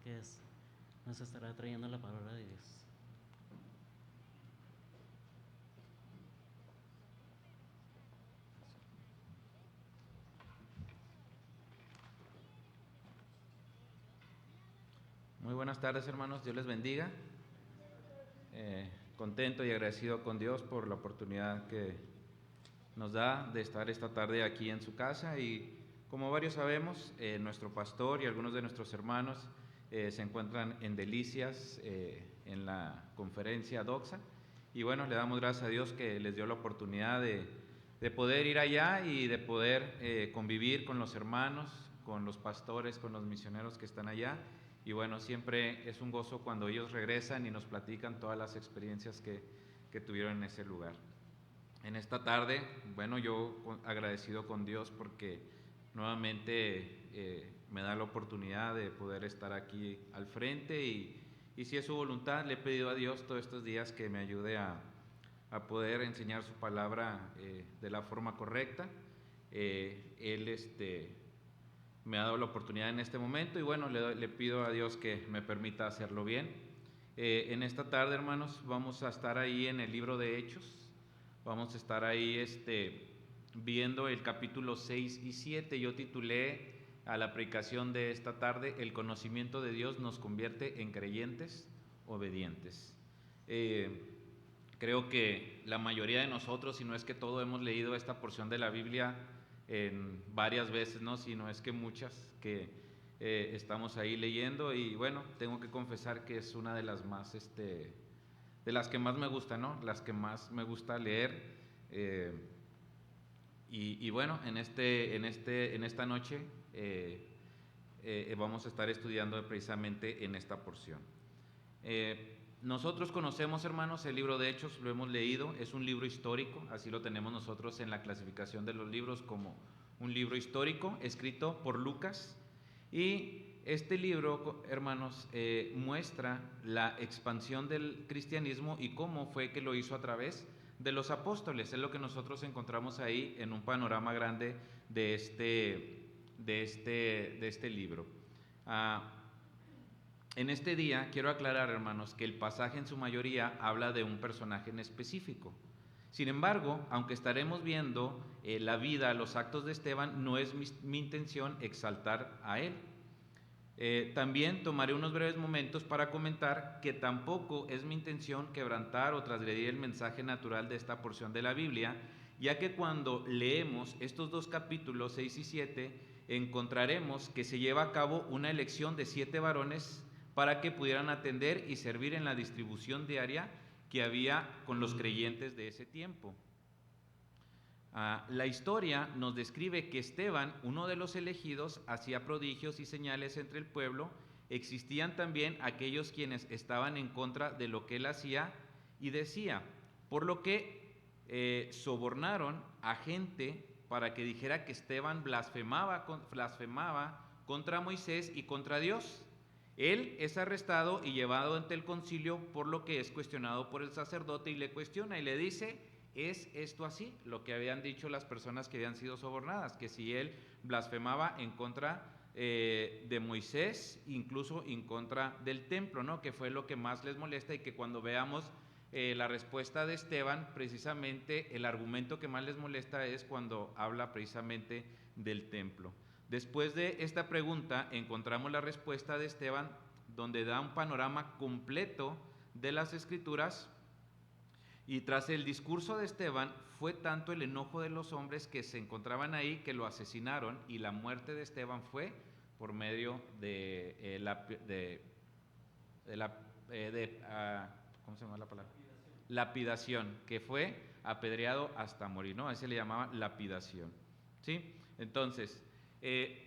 Vázquez nos estará trayendo la palabra de Dios. Muy buenas tardes, hermanos, Dios les bendiga. Contento y agradecido con Dios por la oportunidad que nos da de estar esta tarde aquí en su casa. Y como varios sabemos, nuestro pastor y algunos de nuestros hermanos se encuentran en Delicias, en la conferencia Doxa. Y bueno, le damos gracias a Dios que les dio la oportunidad de poder ir allá y de poder convivir con los hermanos, con los pastores, con los misioneros que están allá. Y bueno, siempre es un gozo cuando ellos regresan y nos platican todas las experiencias que tuvieron en ese lugar. En esta tarde, bueno, yo agradecido con Dios porque nuevamente me da la oportunidad de poder estar aquí al frente y si es su voluntad, le he pedido a Dios todos estos días que me ayude a poder enseñar su palabra de la forma correcta. Él me ha dado la oportunidad en este momento y bueno, le pido a Dios que me permita hacerlo bien. En esta tarde, hermanos, vamos a estar ahí en el libro de Hechos. Vamos a estar ahí viendo el capítulo 6 y 7. Yo titulé a la predicación de esta tarde: el conocimiento de Dios nos convierte en creyentes obedientes. Creo que la mayoría de nosotros, si no es que todo, hemos leído esta porción de la Biblia en varias veces, ¿no? Si no es que muchas, que estamos ahí leyendo. Y bueno, tengo que confesar que es una de las más de las que más me gusta, ¿no? Las que más me gusta leer. Y bueno, en esta noche vamos a estar estudiando precisamente en esta porción. Nosotros conocemos, hermanos, el libro de Hechos, lo hemos leído, es un libro histórico, así lo tenemos nosotros en la clasificación de los libros, como un libro histórico escrito por Lucas. Y este libro, hermanos, muestra la expansión del cristianismo y cómo fue que lo hizo a través de los apóstoles. Es lo que nosotros encontramos ahí en un panorama grande de este libro. En este día quiero aclarar, hermanos, que el pasaje en su mayoría habla de un personaje en específico. Sin embargo, aunque estaremos viendo la vida, los actos de Esteban, no es mi intención exaltar a él. También tomaré unos breves momentos para comentar que tampoco es mi intención quebrantar o transgredir el mensaje natural de esta porción de la Biblia, ya que cuando leemos estos dos capítulos 6 y 7, encontraremos que se lleva a cabo una elección de 7 varones para que pudieran atender y servir en la distribución diaria que había con los creyentes de ese tiempo. La historia nos describe que Esteban, uno de los elegidos, hacía prodigios y señales entre el pueblo. Existían también aquellos quienes estaban en contra de lo que él hacía y decía, por lo que sobornaron a gente para que dijera que Esteban blasfemaba contra Moisés y contra Dios. Él es arrestado y llevado ante el concilio, por lo que es cuestionado por el sacerdote y le cuestiona y le dice: ¿es esto así? Lo que habían dicho las personas que habían sido sobornadas, que si él blasfemaba en contra de Moisés, incluso en contra del templo, ¿no? Que fue lo que más les molesta, y que cuando veamos la respuesta de Esteban, precisamente el argumento que más les molesta es cuando habla precisamente del templo. Después de esta pregunta encontramos la respuesta de Esteban, donde da un panorama completo de las Escrituras. Y tras el discurso de Esteban, fue tanto el enojo de los hombres que se encontraban ahí que lo asesinaron, y la muerte de Esteban fue por medio de ¿cómo se llama la palabra? Lapidación, que fue apedreado hasta morir, ¿no? A ese le llamaba lapidación, ¿sí? Entonces,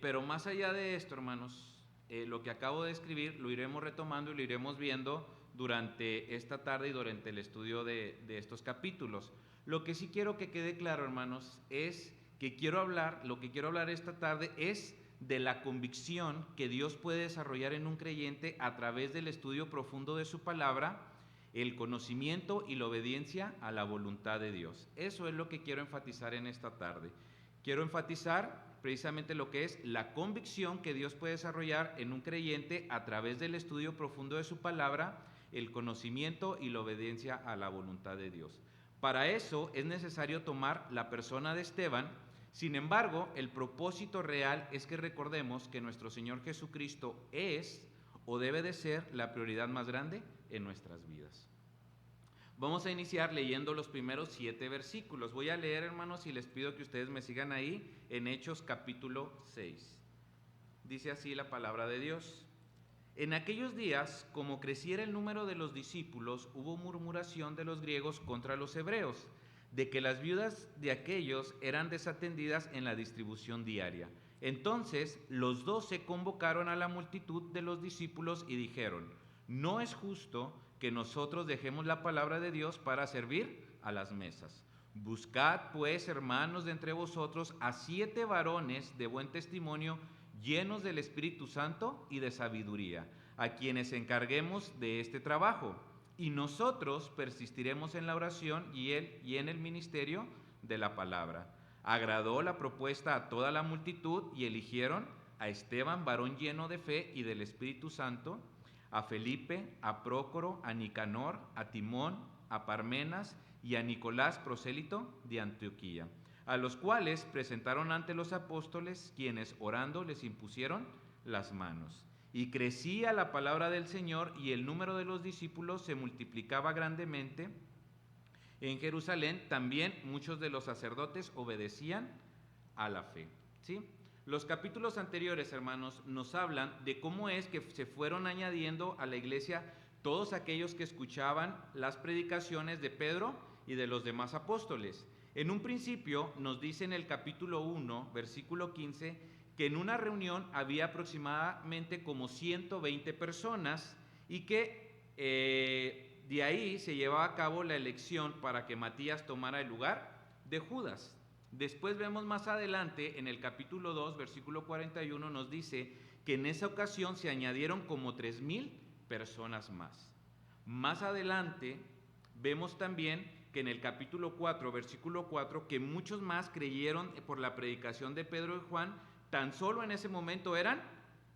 pero más allá de esto, hermanos, lo que acabo de escribir lo iremos retomando y lo iremos viendo durante esta tarde y durante el estudio de estos capítulos. Lo que sí quiero que quede claro, hermanos, es que lo que quiero hablar esta tarde es de la convicción que Dios puede desarrollar en un creyente a través del estudio profundo de su palabra, el conocimiento y la obediencia a la voluntad de Dios. Eso es lo que quiero enfatizar en esta tarde. Quiero enfatizar precisamente lo que es la convicción que Dios puede desarrollar en un creyente a través del estudio profundo de su palabra, el conocimiento y la obediencia a la voluntad de Dios. Para eso es necesario tomar la persona de Esteban. Sin embargo, el propósito real es que recordemos que nuestro Señor Jesucristo es o debe de ser la prioridad más grande en nuestras vidas. Vamos a iniciar leyendo los primeros 7 versículos. Voy a leer, hermanos, y les pido que ustedes me sigan ahí en Hechos capítulo 6. Dice así la palabra de Dios. En aquellos días, como creciera el número de los discípulos, hubo murmuración de los griegos contra los hebreos, de que las viudas de aquellos eran desatendidas en la distribución diaria. Entonces los 12 convocaron a la multitud de los discípulos y dijeron: no es justo que nosotros dejemos la palabra de Dios para servir a las mesas. Buscad pues, hermanos, de entre vosotros a 7 varones de buen testimonio, llenos del Espíritu Santo y de sabiduría, a quienes encarguemos de este trabajo, y nosotros persistiremos en la oración y en el ministerio de la palabra. Agradó la propuesta a toda la multitud y eligieron a Esteban, varón lleno de fe y del Espíritu Santo, a Felipe, a Prócoro, a Nicanor, a Timón, a Parmenas y a Nicolás, prosélito de Antioquía, a los cuales presentaron ante los apóstoles, quienes orando les impusieron las manos. Y crecía la palabra del Señor y el número de los discípulos se multiplicaba grandemente. En Jerusalén también muchos de los sacerdotes obedecían a la fe. ¿Sí? Los capítulos anteriores, hermanos, nos hablan de cómo es que se fueron añadiendo a la iglesia todos aquellos que escuchaban las predicaciones de Pedro y de los demás apóstoles. En un principio nos dice en el capítulo 1, versículo 15, que en una reunión había aproximadamente como 120 personas y que de ahí se llevaba a cabo la elección para que Matías tomara el lugar de Judas. Después vemos más adelante, en el capítulo 2, versículo 41, nos dice que en esa ocasión se añadieron como 3,000 personas más. Más adelante vemos también que en el capítulo 4, versículo 4, que muchos más creyeron por la predicación de Pedro y Juan. Tan solo en ese momento eran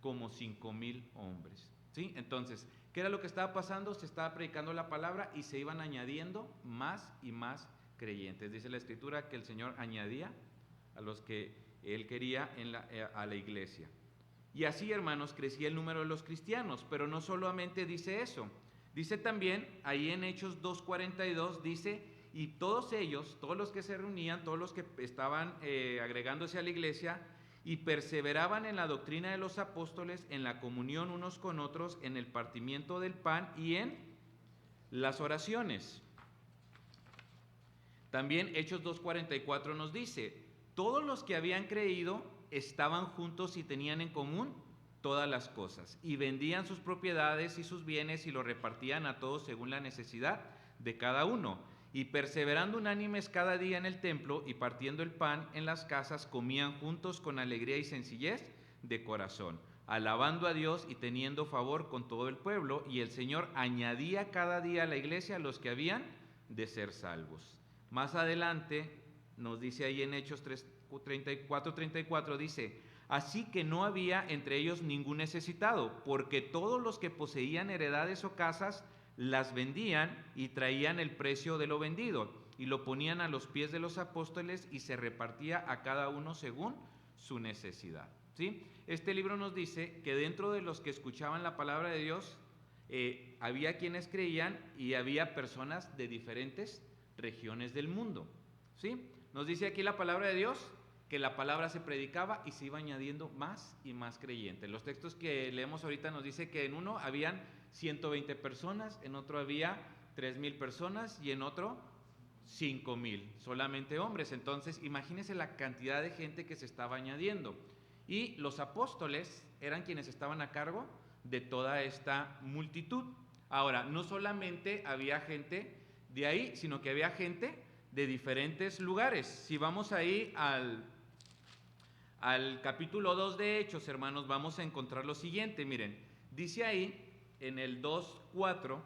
como 5,000 hombres. ¿Sí? Entonces, ¿qué era lo que estaba pasando? Se estaba predicando la palabra y se iban añadiendo más y más creyentes. Dice la Escritura que el Señor añadía a los que Él quería a la iglesia. Y así, hermanos, crecía el número de los cristianos, pero no solamente dice eso. Dice también, ahí en Hechos 2:42, dice, y todos ellos, todos los que se reunían, todos los que estaban agregándose a la iglesia, y perseveraban en la doctrina de los apóstoles, en la comunión unos con otros, en el partimiento del pan y en las oraciones. También Hechos 2:44 nos dice, todos los que habían creído estaban juntos y tenían en común todas las cosas, y vendían sus propiedades y sus bienes y los repartían a todos según la necesidad de cada uno. Y perseverando unánimes cada día en el templo y partiendo el pan en las casas, comían juntos con alegría y sencillez de corazón, alabando a Dios y teniendo favor con todo el pueblo, y el Señor añadía cada día a la iglesia a los que habían de ser salvos. Más adelante nos dice ahí en Hechos 34, dice, así que no había entre ellos ningún necesitado, porque todos los que poseían heredades o casas las vendían y traían el precio de lo vendido y lo ponían a los pies de los apóstoles y se repartía a cada uno según su necesidad. ¿Sí? Este libro nos dice que dentro de los que escuchaban la palabra de Dios había quienes creían y había personas de diferentes regiones del mundo. ¿Sí? Nos dice aquí la palabra de Dios que la palabra se predicaba y se iba añadiendo más y más creyentes. Los textos que leemos ahorita nos dice que en uno habían 120 personas, en otro había 3,000 personas y en otro 5,000, solamente hombres. Entonces, imagínense la cantidad de gente que se estaba añadiendo. Y los apóstoles eran quienes estaban a cargo de toda esta multitud. Ahora, no solamente había gente de ahí, sino que había gente de diferentes lugares. Si vamos ahí al capítulo 2 de Hechos, hermanos, vamos a encontrar lo siguiente. Miren, dice ahí en el 2:4,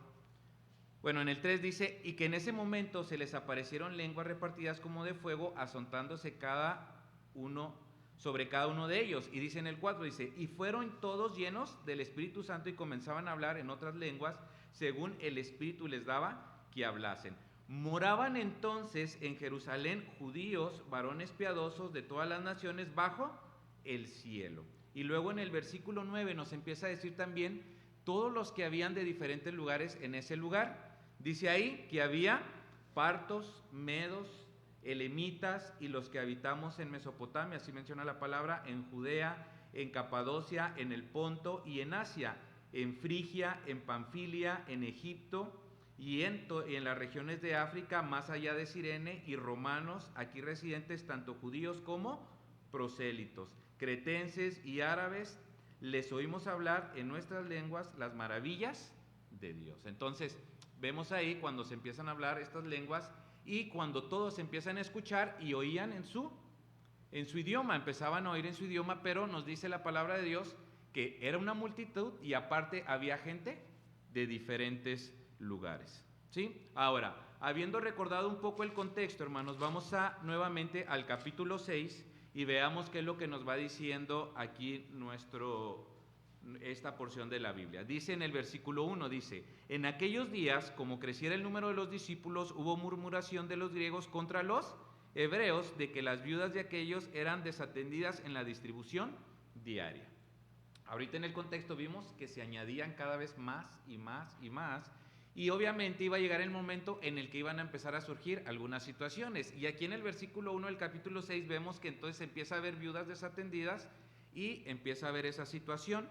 bueno, en el 3 dice, y que en ese momento se les aparecieron lenguas repartidas como de fuego, azotándose cada uno sobre cada uno de ellos. Y dice en el 4, dice, y fueron todos llenos del Espíritu Santo y comenzaban a hablar en otras lenguas, según el Espíritu les daba que hablasen. Moraban entonces en Jerusalén judíos, varones piadosos de todas las naciones bajo el cielo. Y luego en el versículo 9 nos empieza a decir también todos los que habían de diferentes lugares en ese lugar. Dice ahí que había partos, medos, elemitas y los que habitamos en Mesopotamia, así menciona la palabra, en Judea, en Capadocia, en el Ponto y en Asia, en Frigia, en Panfilia, en Egipto y en las regiones de África, más allá de Cirene, y romanos, aquí residentes, tanto judíos como prosélitos, cretenses y árabes, les oímos hablar en nuestras lenguas las maravillas de Dios. Entonces, vemos ahí cuando se empiezan a hablar estas lenguas y cuando todos empiezan a escuchar y oían en su idioma, empezaban a oír en su idioma, pero nos dice la palabra de Dios que era una multitud y aparte había gente de diferentes lugares, ¿sí? Ahora, habiendo recordado un poco el contexto, hermanos, vamos nuevamente al capítulo 6 y veamos qué es lo que nos va diciendo aquí esta porción de la Biblia. Dice en el versículo 1, dice, en aquellos días, como creciera el número de los discípulos, hubo murmuración de los griegos contra los hebreos de que las viudas de aquellos eran desatendidas en la distribución diaria. Ahorita en el contexto vimos que se añadían cada vez más y más y más, y obviamente iba a llegar el momento en el que iban a empezar a surgir algunas situaciones. Y aquí en el versículo 1 del capítulo 6 vemos que entonces empieza a haber viudas desatendidas y empieza a haber esa situación.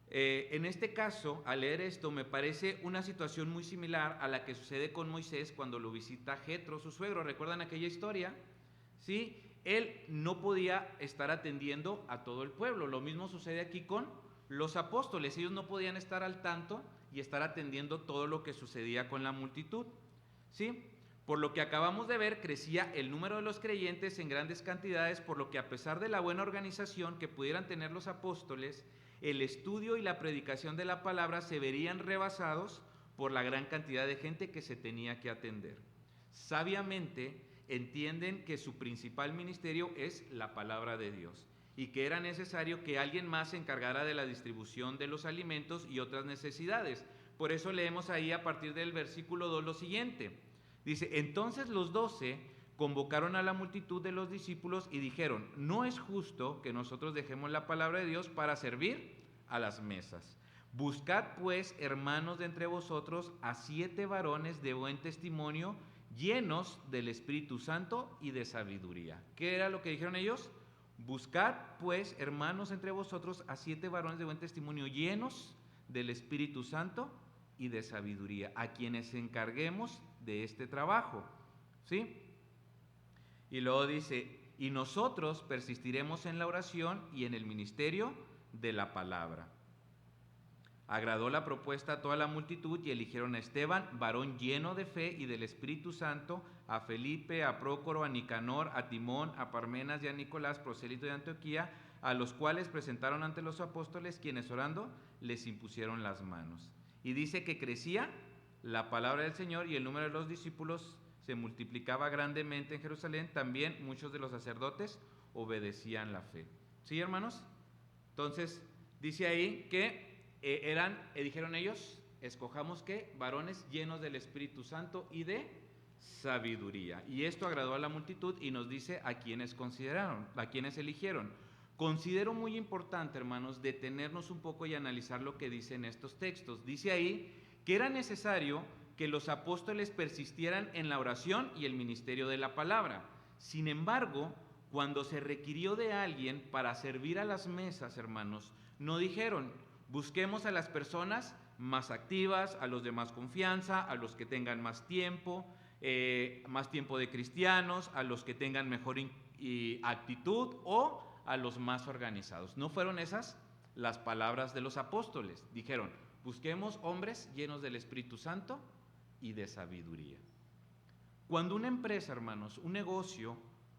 En este caso, al leer esto, me parece una situación muy similar a la que sucede con Moisés cuando lo visita Jetro, su suegro. ¿Recuerdan aquella historia? ¿Sí? Él no podía estar atendiendo a todo el pueblo. Lo mismo sucede aquí con los apóstoles. Ellos no podían estar al tanto y estar atendiendo todo lo que sucedía con la multitud, ¿sí? Por lo que acabamos de ver, crecía el número de los creyentes en grandes cantidades, por lo que a pesar de la buena organización que pudieran tener los apóstoles, el estudio y la predicación de la palabra se verían rebasados por la gran cantidad de gente que se tenía que atender. Sabiamente entienden que su principal ministerio es la palabra de Dios y que era necesario que alguien más se encargara de la distribución de los alimentos y otras necesidades. Por eso leemos ahí a partir del versículo 2 lo siguiente. Dice, entonces los 12 convocaron a la multitud de los discípulos y dijeron, no es justo que nosotros dejemos la palabra de Dios para servir a las mesas. Buscad pues, hermanos de entre vosotros, a 7 varones de buen testimonio, llenos del Espíritu Santo y de sabiduría. ¿Qué era lo que dijeron ellos? Buscad pues, hermanos entre vosotros, a 7 varones de buen testimonio, llenos del Espíritu Santo y de sabiduría, a quienes encarguemos de este trabajo, ¿sí? Y luego dice, y nosotros persistiremos en la oración y en el ministerio de la palabra. Agradó la propuesta a toda la multitud y eligieron a Esteban, varón lleno de fe y del Espíritu Santo, a Felipe, a Prócoro, a Nicanor, a Timón, a Parmenas y a Nicolás, prosélito de Antioquía, a los cuales presentaron ante los apóstoles, quienes orando les impusieron las manos. Y dice que crecía la palabra del Señor y el número de los discípulos se multiplicaba grandemente en Jerusalén. También muchos de los sacerdotes obedecían la fe. ¿Sí, hermanos? Entonces, dice ahí que dijeron ellos, escojamos ¿qué? Varones llenos del Espíritu Santo y de sabiduría. Y esto agradó a la multitud y nos dice a quienes consideraron, a quienes eligieron. Considero muy importante, hermanos, detenernos un poco y analizar lo que dicen estos textos. Dice ahí que era necesario que los apóstoles persistieran en la oración y el ministerio de la palabra. Sin embargo, cuando se requirió de alguien para servir a las mesas, hermanos, no dijeron, busquemos a las personas más activas, a los de más confianza, a los que tengan más tiempo de cristianos, a los que tengan mejor actitud o a los más organizados. No fueron esas las palabras de los apóstoles. Dijeron, busquemos hombres llenos del Espíritu Santo y de sabiduría. Cuando una empresa, hermanos, un negocio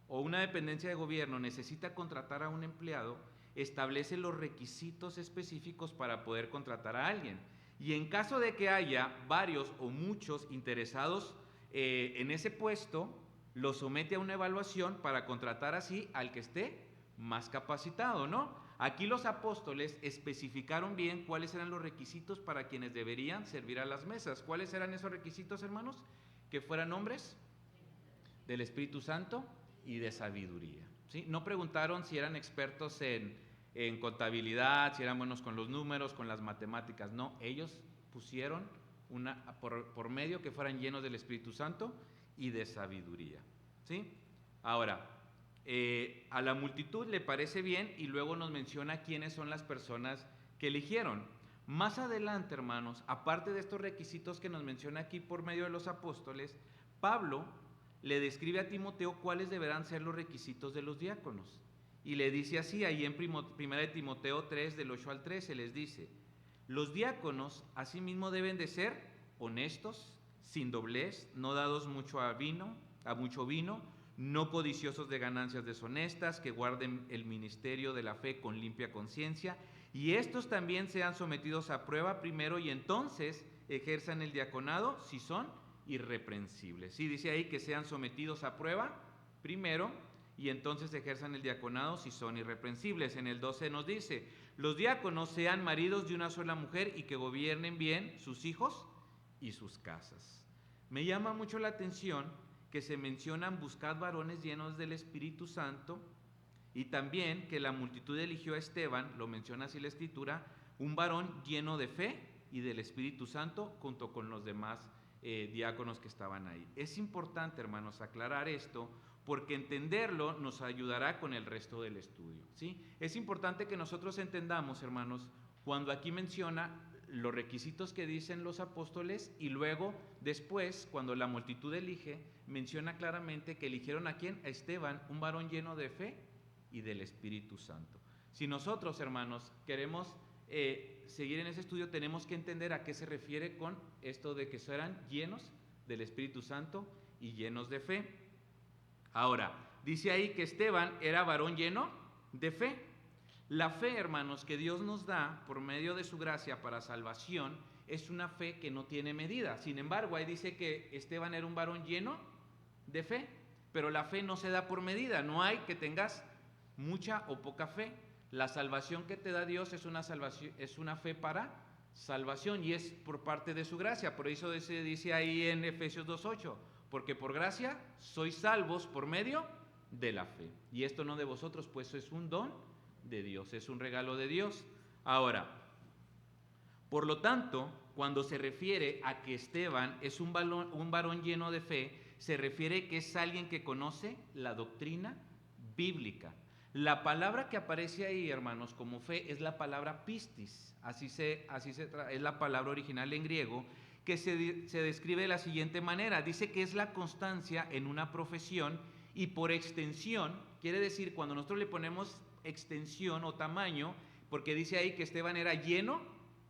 o una dependencia de gobierno necesita contratar a un empleado, establece los requisitos específicos para poder contratar a alguien. Y en caso de que haya varios o muchos interesados en ese puesto, lo somete a una evaluación para contratar así al que esté más capacitado, ¿no? Aquí los apóstoles especificaron bien cuáles eran los requisitos para quienes deberían servir a las mesas. ¿Cuáles eran esos requisitos, hermanos? Que fueran hombres del Espíritu Santo y de sabiduría, ¿sí? No preguntaron si eran expertos en contabilidad, si eran buenos con los números, con las matemáticas. No, ellos pusieron por medio que fueran llenos del Espíritu Santo y de sabiduría, ¿sí? Ahora, a la multitud le parece bien y luego nos menciona quiénes son las personas que eligieron. Más adelante, hermanos, aparte de estos requisitos que nos menciona aquí por medio de los apóstoles, Pablo le describe a Timoteo cuáles deberán ser los requisitos de los diáconos. Y le dice así, ahí en 1 Timoteo 3, del 8 al 13, les dice: los diáconos asimismo deben de ser honestos, sin doblez, no dados a mucho vino, no codiciosos de ganancias deshonestas, que guarden el ministerio de la fe con limpia conciencia, y estos también sean sometidos a prueba primero y entonces ejerzan el diaconado si son irreprensibles. Sí, dice ahí que sean sometidos a prueba primero y entonces ejerzan el diaconado si son irreprensibles. En el 12 nos dice: los diáconos sean maridos de una sola mujer y que gobiernen bien sus hijos y sus casas. Me llama mucho la atención que se mencionan: buscad varones llenos del Espíritu Santo, y también que la multitud eligió a Esteban, lo menciona así la Escritura, un varón lleno de fe y del Espíritu Santo, junto con los demás diáconos que estaban ahí. Es importante, hermanos, aclarar esto, porque entenderlo nos ayudará con el resto del estudio, ¿sí? Es importante que nosotros entendamos, hermanos, cuando aquí menciona los requisitos que dicen los apóstoles y luego, después, cuando la multitud elige, menciona claramente que eligieron ¿a quién? A Esteban, un varón lleno de fe y del Espíritu Santo. Si nosotros, hermanos, queremos seguir en ese estudio, tenemos que entender a qué se refiere con esto de que serán llenos del Espíritu Santo y llenos de fe. Ahora, dice ahí que Esteban era varón lleno de fe. La fe, hermanos, que Dios nos da por medio de su gracia para salvación es una fe que no tiene medida. Sin embargo, ahí dice que Esteban era un varón lleno de fe, pero la fe no se da por medida. No hay que tengas mucha o poca fe. La salvación que te da Dios es una fe para salvación y es por parte de su gracia. Por eso se dice ahí en Efesios 2:8, porque por gracia sois salvos por medio de la fe. Y esto no de vosotros, pues es un don de Dios, es un regalo de Dios. Ahora, por lo tanto, cuando se refiere a que Esteban es un varón lleno de fe, se refiere que es alguien que conoce la doctrina bíblica. La palabra que aparece ahí, hermanos, como fe es la palabra pistis, es la palabra original en griego, que se describe de la siguiente manera: dice que es la constancia en una profesión y por extensión, quiere decir cuando nosotros le ponemos extensión o tamaño, porque dice ahí que Esteban era lleno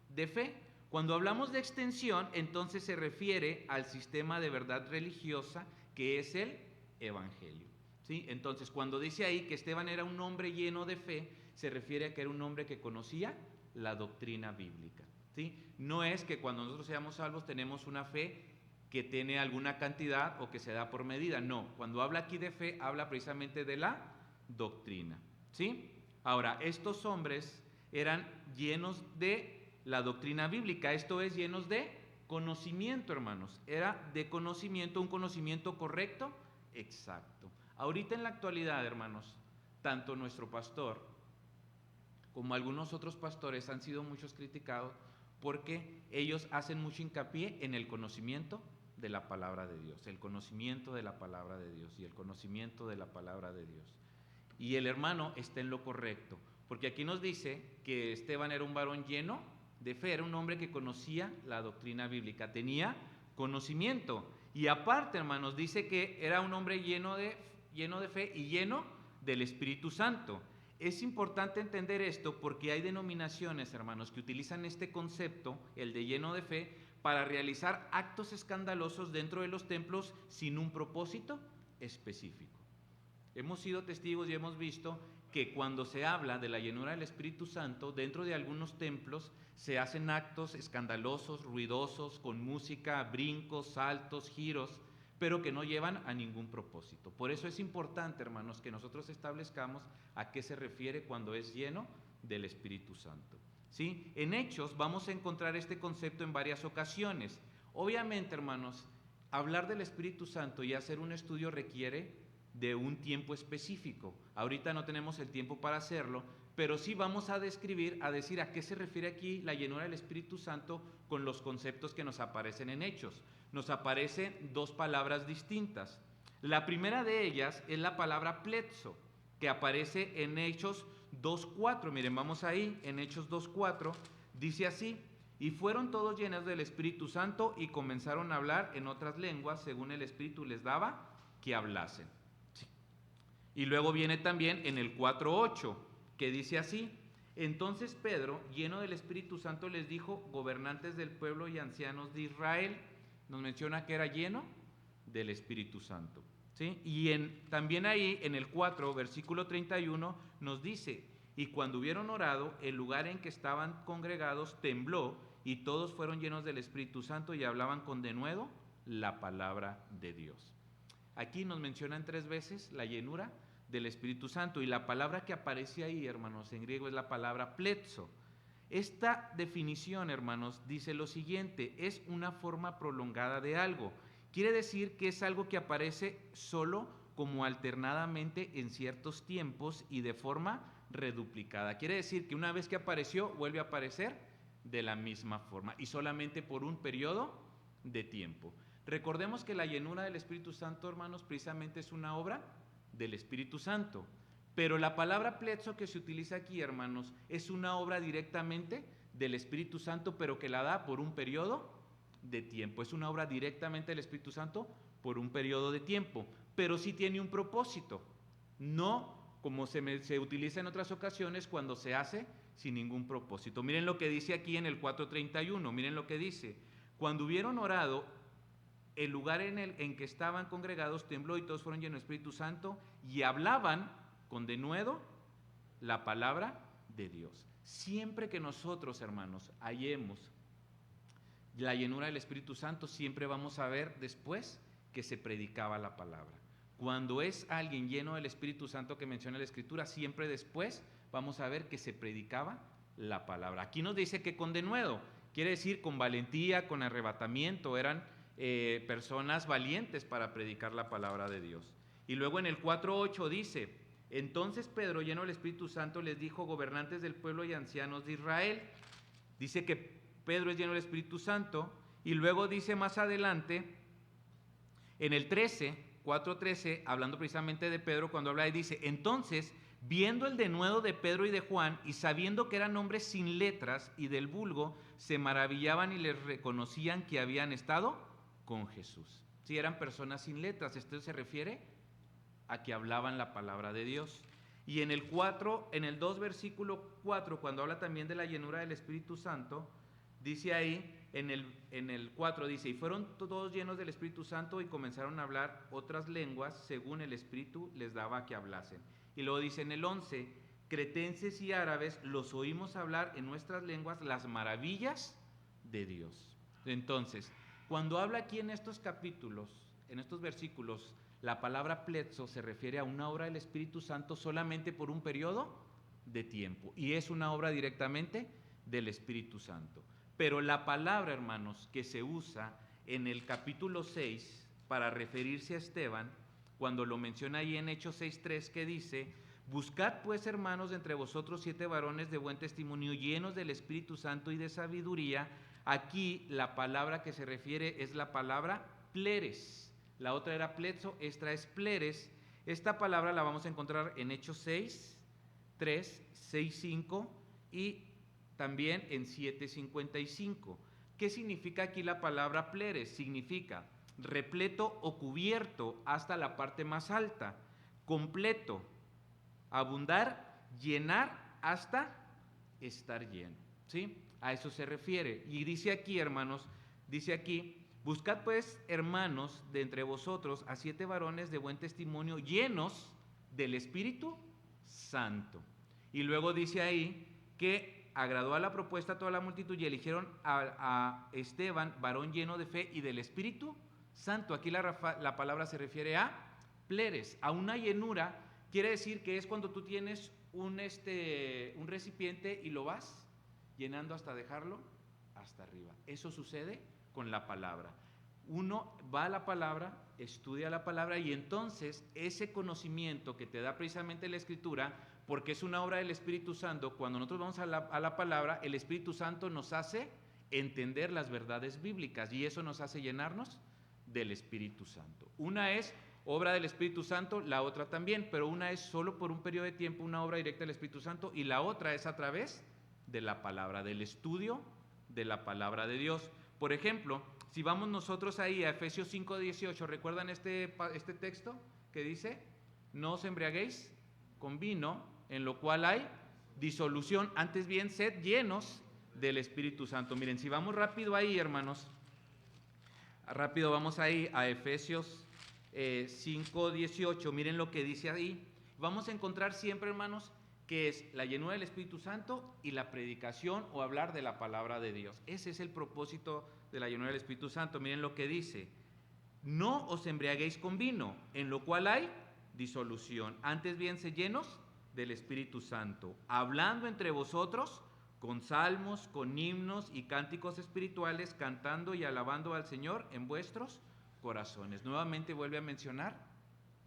de fe. Cuando hablamos de extensión, entonces se refiere al sistema de verdad religiosa que es el Evangelio. ¿Sí? Entonces, cuando dice ahí que Esteban era un hombre lleno de fe, se refiere a que era un hombre que conocía la doctrina bíblica, ¿sí? No es que cuando nosotros seamos salvos tenemos una fe que tiene alguna cantidad o que se da por medida. No, cuando habla aquí de fe, habla precisamente de la doctrina, ¿sí? Ahora, estos hombres eran llenos de la doctrina bíblica, esto es, llenos de conocimiento, hermanos. Era de conocimiento, un conocimiento correcto, exacto. Ahorita en la actualidad, hermanos, tanto nuestro pastor como algunos otros pastores han sido muchos criticados porque ellos hacen mucho hincapié en el conocimiento de la palabra de Dios, el conocimiento de la palabra de Dios y el conocimiento de la palabra de Dios. Y el hermano está en lo correcto, porque aquí nos dice que Esteban era un varón lleno de fe, era un hombre que conocía la doctrina bíblica, tenía conocimiento. Y aparte, hermanos, dice que era un hombre lleno de fe y lleno del Espíritu Santo. Es importante entender esto porque hay denominaciones, hermanos, que utilizan este concepto, el de lleno de fe, para realizar actos escandalosos dentro de los templos sin un propósito específico. Hemos sido testigos y hemos visto que cuando se habla de la llenura del Espíritu Santo, dentro de algunos templos se hacen actos escandalosos, ruidosos, con música, brincos, saltos, giros, pero que no llevan a ningún propósito. Por eso es importante, hermanos, que nosotros establezcamos a qué se refiere cuando es lleno del Espíritu Santo. ¿Sí? En Hechos vamos a encontrar este concepto en varias ocasiones. Obviamente, hermanos, hablar del Espíritu Santo y hacer un estudio requiere de un tiempo específico. Ahorita no tenemos el tiempo para hacerlo, pero sí vamos a decir a qué se refiere aquí la llenura del Espíritu Santo con los conceptos que nos aparecen en Hechos. Nos aparecen dos palabras distintas. La primera de ellas es la palabra pletzo, que aparece en Hechos 2:4. Miren, vamos ahí, en Hechos 2:4, dice así: y fueron todos llenos del Espíritu Santo y comenzaron a hablar en otras lenguas según el Espíritu les daba que hablasen. Sí. Y luego viene también en el 4:8, que dice así: entonces Pedro, lleno del Espíritu Santo, les dijo, gobernantes del pueblo y ancianos de Israel. Nos menciona que era lleno del Espíritu Santo. ¿Sí? Y también ahí en el 4, versículo 31, nos dice: y cuando hubieron orado, el lugar en que estaban congregados tembló, y todos fueron llenos del Espíritu Santo y hablaban con denuedo la palabra de Dios. Aquí nos mencionan 3 veces la llenura del Espíritu Santo, y la palabra que aparece ahí, hermanos, en griego es la palabra pletzo. Esta definición, hermanos, dice lo siguiente: es una forma prolongada de algo. Quiere decir que es algo que aparece solo como alternadamente en ciertos tiempos y de forma reduplicada. Quiere decir que una vez que apareció, vuelve a aparecer de la misma forma y solamente por un periodo de tiempo. Recordemos que la llenura del Espíritu Santo, hermanos, precisamente es una obra del Espíritu Santo. Pero la palabra pletzo que se utiliza aquí, hermanos, es una obra directamente del Espíritu Santo, pero que la da por un periodo de tiempo. Es una obra directamente del Espíritu Santo por un periodo de tiempo, pero sí tiene un propósito. No como se utiliza en otras ocasiones cuando se hace sin ningún propósito. Miren lo que dice aquí en el 4:31, miren lo que dice: cuando hubieron orado, el lugar en que estaban congregados tembló y todos fueron llenos del Espíritu Santo y hablaban con denuedo la palabra de Dios. Siempre que nosotros, hermanos, hallemos la llenura del Espíritu Santo, siempre vamos a ver después que se predicaba la palabra. Cuando es alguien lleno del Espíritu Santo que menciona la Escritura, siempre después vamos a ver que se predicaba la palabra. Aquí nos dice que con denuedo, quiere decir con valentía, con arrebatamiento, eran personas valientes para predicar la palabra de Dios. Y luego en el 4:8 dice: entonces Pedro, lleno del Espíritu Santo, les dijo, gobernantes del pueblo y ancianos de Israel. Dice que Pedro es lleno del Espíritu Santo, y luego dice más adelante, en el 4:13, hablando precisamente de Pedro, cuando habla y dice: entonces, viendo el denuedo de Pedro y de Juan, y sabiendo que eran hombres sin letras y del vulgo, se maravillaban y les reconocían que habían estado con Jesús. Si eran personas sin letras, esto se refiere a que hablaban la palabra de Dios. Y en el 2 versículo 4, cuando habla también de la llenura del Espíritu Santo, dice ahí, en el 4 dice: y fueron todos llenos del Espíritu Santo y comenzaron a hablar otras lenguas según el Espíritu les daba que hablasen. Y luego dice en el 11: cretenses y árabes los oímos hablar en nuestras lenguas las maravillas de Dios. Entonces, cuando habla aquí en estos capítulos, en estos versículos, la palabra pletzo se refiere a una obra del Espíritu Santo solamente por un periodo de tiempo, y es una obra directamente del Espíritu Santo. Pero la palabra, hermanos, que se usa en el capítulo 6 para referirse a Esteban, cuando lo menciona ahí en Hechos 6:3, que dice: buscad pues, hermanos, de entre vosotros 7 varones de buen testimonio, llenos del Espíritu Santo y de sabiduría. Aquí la palabra que se refiere es la palabra pleres. La otra era pletzo, esta es pleres. Esta palabra la vamos a encontrar en Hechos 6:3, 6:5 y también en 7:55. ¿Qué significa aquí la palabra pleres? Significa repleto o cubierto hasta la parte más alta, completo, abundar, llenar hasta estar lleno. ¿Sí? A eso se refiere. Y dice aquí, hermanos, dice aquí: buscad pues, hermanos, de entre vosotros a 7 varones de buen testimonio, llenos del Espíritu Santo. Y luego dice ahí que agradó a la propuesta a toda la multitud y eligieron a Esteban, varón lleno de fe y del Espíritu Santo. Aquí la palabra se refiere a pleres, a una llenura. Quiere decir que es cuando tú tienes un recipiente y lo vas llenando hasta dejarlo hasta arriba. Eso sucede con la palabra. Uno va a la palabra, estudia la palabra y entonces ese conocimiento que te da precisamente la Escritura, porque es una obra del Espíritu Santo, cuando nosotros vamos a la palabra, el Espíritu Santo nos hace entender las verdades bíblicas y eso nos hace llenarnos del Espíritu Santo. Una es obra del Espíritu Santo, la otra también, pero una es solo por un periodo de tiempo, una obra directa del Espíritu Santo, y la otra es a través de la palabra, del estudio de la palabra de Dios. Por ejemplo, si vamos nosotros ahí a Efesios 5:18, ¿recuerdan este texto que dice: no os embriaguéis con vino, en lo cual hay disolución, antes bien sed llenos del Espíritu Santo? Miren, si vamos rápido ahí, hermanos, rápido vamos ahí a Efesios 5:18, miren lo que dice ahí. Vamos a encontrar siempre, hermanos, que es la llenura del Espíritu Santo y la predicación o hablar de la palabra de Dios. Ese es el propósito de la llenura del Espíritu Santo. Miren lo que dice: no os embriaguéis con vino, en lo cual hay disolución, antes bien sed llenos del Espíritu Santo, hablando entre vosotros con salmos, con himnos y cánticos espirituales, cantando y alabando al Señor en vuestros corazones. Nuevamente vuelve a mencionar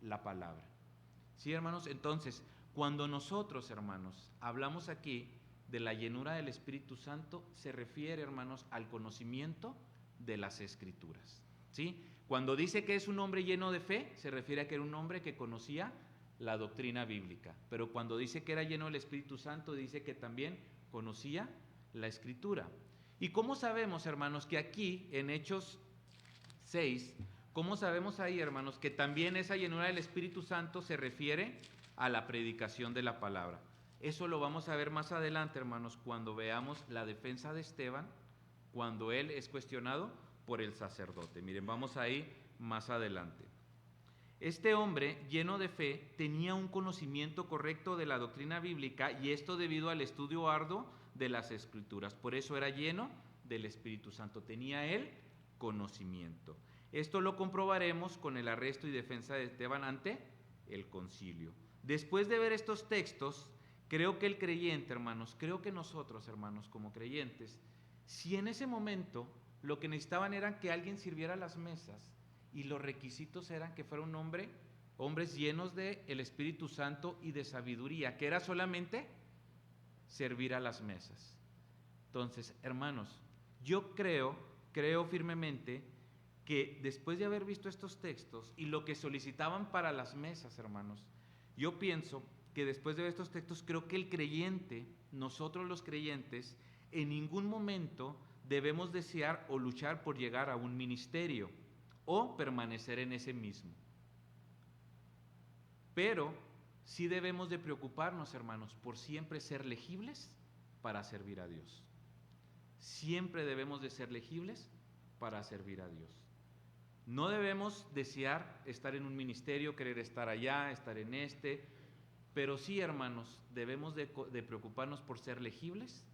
la palabra. ¿Sí, hermanos? Entonces, cuando nosotros, hermanos, hablamos aquí de la llenura del Espíritu Santo, se refiere, hermanos, al conocimiento de las Escrituras. ¿Sí? Cuando dice que es un hombre lleno de fe, se refiere a que era un hombre que conocía la doctrina bíblica. Pero cuando dice que era lleno del Espíritu Santo, dice que también conocía la Escritura. ¿Y cómo sabemos, hermanos, que aquí en Hechos 6, cómo sabemos ahí, hermanos, que también esa llenura del Espíritu Santo se refiere a la predicación de la palabra? Eso lo vamos a ver más adelante, hermanos, cuando veamos la defensa de Esteban, cuando él es cuestionado por el sacerdote. Miren, vamos ahí más adelante. Este hombre, lleno de fe, tenía un conocimiento correcto de la doctrina bíblica, y esto debido al estudio arduo de las Escrituras. Por eso era lleno del Espíritu Santo, tenía él conocimiento. Esto lo comprobaremos con el arresto y defensa de Esteban ante el concilio. Después de ver estos textos, creo que el creyente, hermanos, creo que nosotros, hermanos, como creyentes, si en ese momento lo que necesitaban era que alguien sirviera las mesas, y los requisitos eran que fuera un hombres llenos del Espíritu Santo y de sabiduría, que era solamente servir a las mesas. Entonces, hermanos, yo creo firmemente que después de haber visto estos textos y lo que solicitaban para las mesas, hermanos, yo pienso que después de ver estos textos, creo que el creyente, nosotros los creyentes, en ningún momento debemos desear o luchar por llegar a un ministerio o permanecer en ese mismo. Pero sí debemos de preocuparnos, hermanos, por siempre ser legibles para servir a Dios. Siempre debemos de ser legibles para servir a Dios. No debemos desear estar en un ministerio, querer estar allá, estar en pero sí, hermanos, debemos de preocuparnos por ser legibles,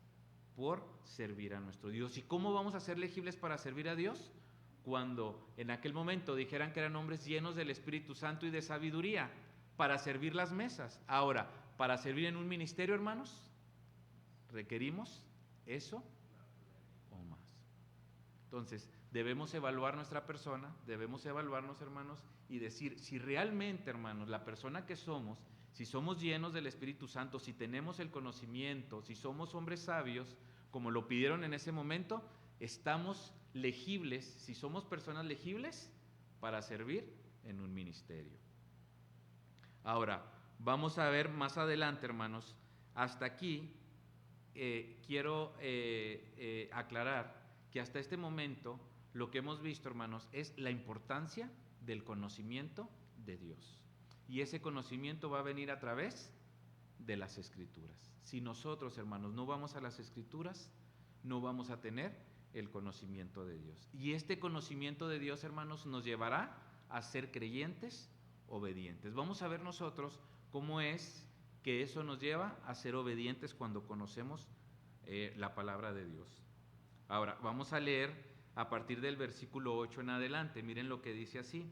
por servir a nuestro Dios. ¿Y cómo vamos a ser legibles para servir a Dios? Cuando en aquel momento dijeran que eran hombres llenos del Espíritu Santo y de sabiduría para servir las mesas. Ahora, para servir en un ministerio, hermanos, requerimos eso o más. Entonces, debemos evaluar nuestra persona, debemos evaluarnos, hermanos, y decir si realmente, hermanos, la persona que somos, si somos llenos del Espíritu Santo, si tenemos el conocimiento, si somos hombres sabios, como lo pidieron en ese momento, estamos legibles, si somos personas legibles para servir en un ministerio. Ahora, vamos a ver más adelante, hermanos. Hasta aquí quiero aclarar que hasta este momento lo que hemos visto, hermanos, es la importancia del conocimiento de Dios. Y ese conocimiento va a venir a través de las Escrituras. Si nosotros, hermanos, no vamos a las Escrituras, no vamos a tener el conocimiento de Dios. Y este conocimiento de Dios, hermanos, nos llevará a ser creyentes obedientes. Vamos a ver nosotros cómo es que eso nos lleva a ser obedientes cuando conocemos la palabra de Dios. Ahora, vamos a leer a partir del versículo 8 en adelante. Miren lo que dice así.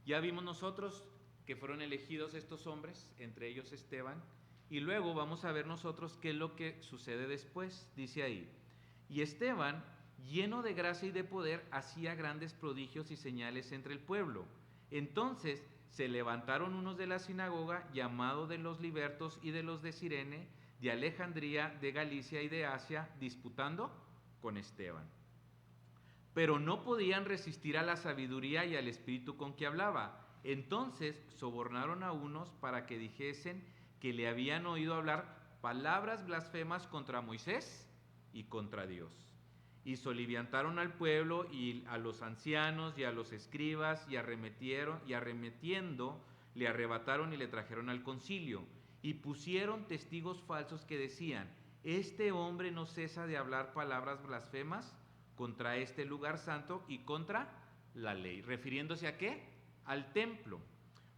Ya vimos nosotros que fueron elegidos estos hombres, entre ellos Esteban, y luego vamos a ver nosotros qué es lo que sucede después. Dice ahí, y Esteban, lleno de gracia y de poder, hacía grandes prodigios y señales entre el pueblo. Entonces se levantaron unos de la sinagoga, llamados de los libertos y de los de Cirene, de Alejandría, de Galicia y de Asia, disputando con Esteban. Pero no podían resistir a la sabiduría y al espíritu con que hablaba. Entonces sobornaron a unos para que dijesen que le habían oído hablar palabras blasfemas contra Moisés y contra Dios. Y soliviantaron al pueblo y a los ancianos y a los escribas y arremetiendo le arrebataron y le trajeron al concilio. Y pusieron testigos falsos que decían, este hombre no cesa de hablar palabras blasfemas contra este lugar santo y contra la ley. ¿Refiriéndose a qué? Al templo.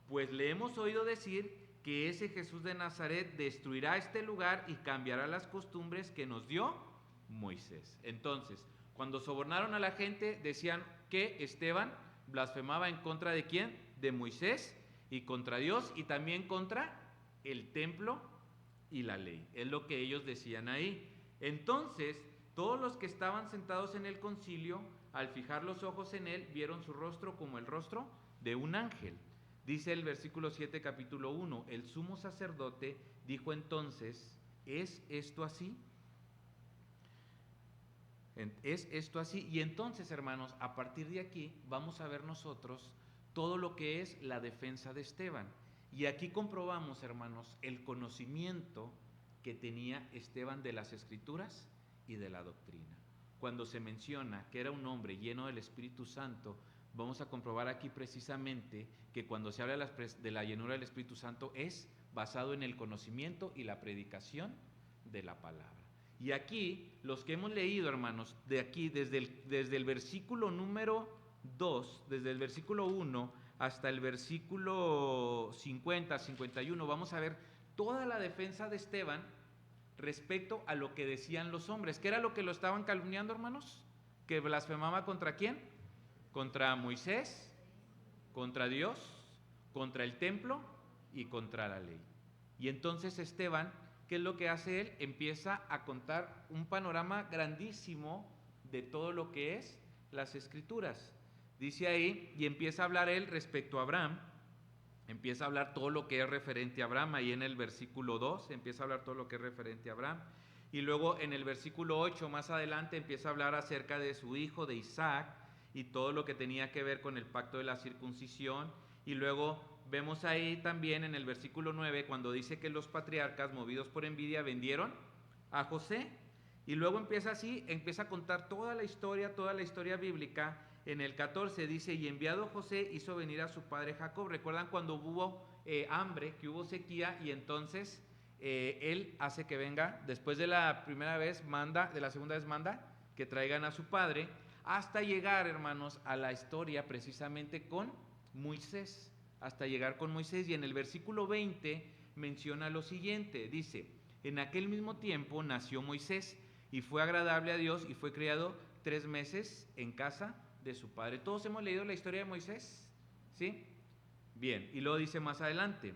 Pues le hemos oído decir que ese Jesús de Nazaret destruirá este lugar y cambiará las costumbres que nos dio Moisés. Entonces, cuando sobornaron a la gente, decían que Esteban blasfemaba en contra de ¿quién? De Moisés y contra Dios y también contra el templo y la ley. Es lo que ellos decían ahí. Entonces, todos los que estaban sentados en el concilio, al fijar los ojos en él, vieron su rostro como el rostro de un ángel. Dice el versículo 7, capítulo 1, el sumo sacerdote dijo entonces, ¿es esto así? ¿Es esto así? Y entonces, hermanos, a partir de aquí vamos a ver nosotros todo lo que es la defensa de Esteban. Y aquí comprobamos, hermanos, el conocimiento que tenía Esteban de las Escrituras y de la doctrina. Cuando se menciona que era un hombre lleno del Espíritu Santo, vamos a comprobar aquí precisamente que cuando se habla de la llenura del Espíritu Santo es basado en el conocimiento y la predicación de la palabra. Y aquí, los que hemos leído, hermanos, de aquí, desde el versículo número 2, desde el versículo 1 hasta el versículo 50, 51, vamos a ver toda la defensa de Esteban respecto a lo que decían los hombres. ¿Qué era lo que lo estaban calumniando, hermanos? ¿Que blasfemaba contra quién? Contra Moisés, contra Dios, contra el templo y contra la ley. Y entonces Esteban, ¿qué es lo que hace él? Empieza a contar un panorama grandísimo de todo lo que es las Escrituras. Dice ahí, y empieza a hablar él respecto a Abraham, empieza a hablar todo lo que es referente a Abraham, ahí en el versículo 2 empieza a hablar todo lo que es referente a Abraham, y luego en el versículo 8 más adelante empieza a hablar acerca de su hijo, de Isaac, y todo lo que tenía que ver con el pacto de la circuncisión, y luego vemos ahí también en el versículo 9 cuando dice que los patriarcas movidos por envidia vendieron a José, y luego empieza así, empieza a contar toda la historia bíblica. En el 14 dice, y enviado José hizo venir a su padre Jacob. ¿Recuerdan cuando hubo hambre, que hubo sequía? Y entonces él hace que venga, después de la primera vez manda, de la segunda vez manda, que traigan a su padre, hasta llegar, hermanos, a la historia precisamente con Moisés, hasta llegar con Moisés. Y en el versículo 20 menciona lo siguiente, dice, en aquel mismo tiempo nació Moisés y fue agradable a Dios y fue criado 3 meses en casa de su padre. Todos hemos leído la historia de Moisés, ¿sí? Bien, y luego dice más adelante,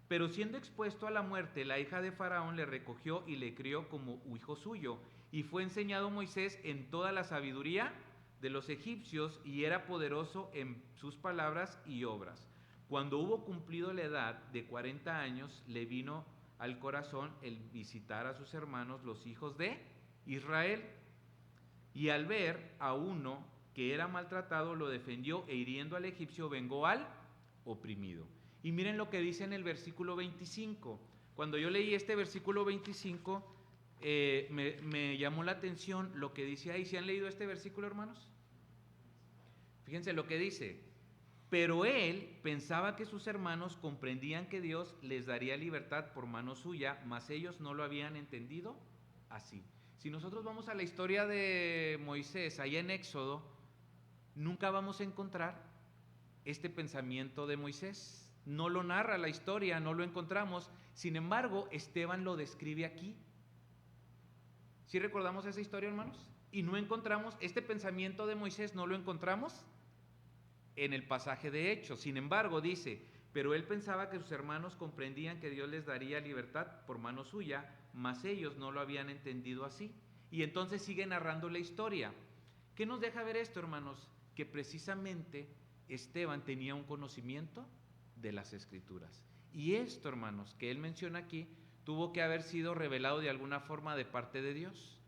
pero siendo expuesto a la muerte, la hija de Faraón le recogió y le crió como hijo suyo, y fue enseñado Moisés en toda la sabiduría de los egipcios, y era poderoso en sus palabras y obras. Cuando hubo cumplido la edad de 40 años, le vino al corazón el visitar a sus hermanos, los hijos de Israel, y al ver a uno que era maltratado, lo defendió e hiriendo al egipcio vengó al oprimido. Y miren lo que dice en el versículo 25. Cuando yo leí este versículo 25, me llamó la atención lo que dice ahí. ¿Sí han leído este versículo, hermanos? Fíjense lo que dice. Pero él pensaba que sus hermanos comprendían que Dios les daría libertad por mano suya, mas ellos no lo habían entendido así. Si nosotros vamos a la historia de Moisés, allá en Éxodo, nunca vamos a encontrar este pensamiento de Moisés. No lo narra la historia, no lo encontramos. Sin embargo, Esteban lo describe aquí. ¿Sí recordamos esa historia, hermanos? Y no encontramos, este pensamiento de Moisés no lo encontramos en el pasaje de Hechos. Sin embargo, dice, pero él pensaba que sus hermanos comprendían que Dios les daría libertad por mano suya, mas ellos no lo habían entendido así. Y entonces sigue narrando la historia. ¿Qué nos deja ver esto, hermanos? Que precisamente Esteban tenía un conocimiento de las Escrituras. Y esto, hermanos, que él menciona aquí, tuvo que haber sido revelado de alguna forma de parte de Dios,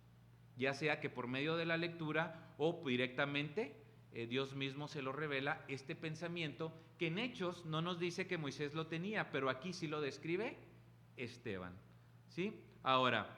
ya sea que por medio de la lectura o directamente Dios mismo se lo revela, este pensamiento que en Hechos no nos dice que Moisés lo tenía, pero aquí sí lo describe Esteban, ¿sí? Ahora,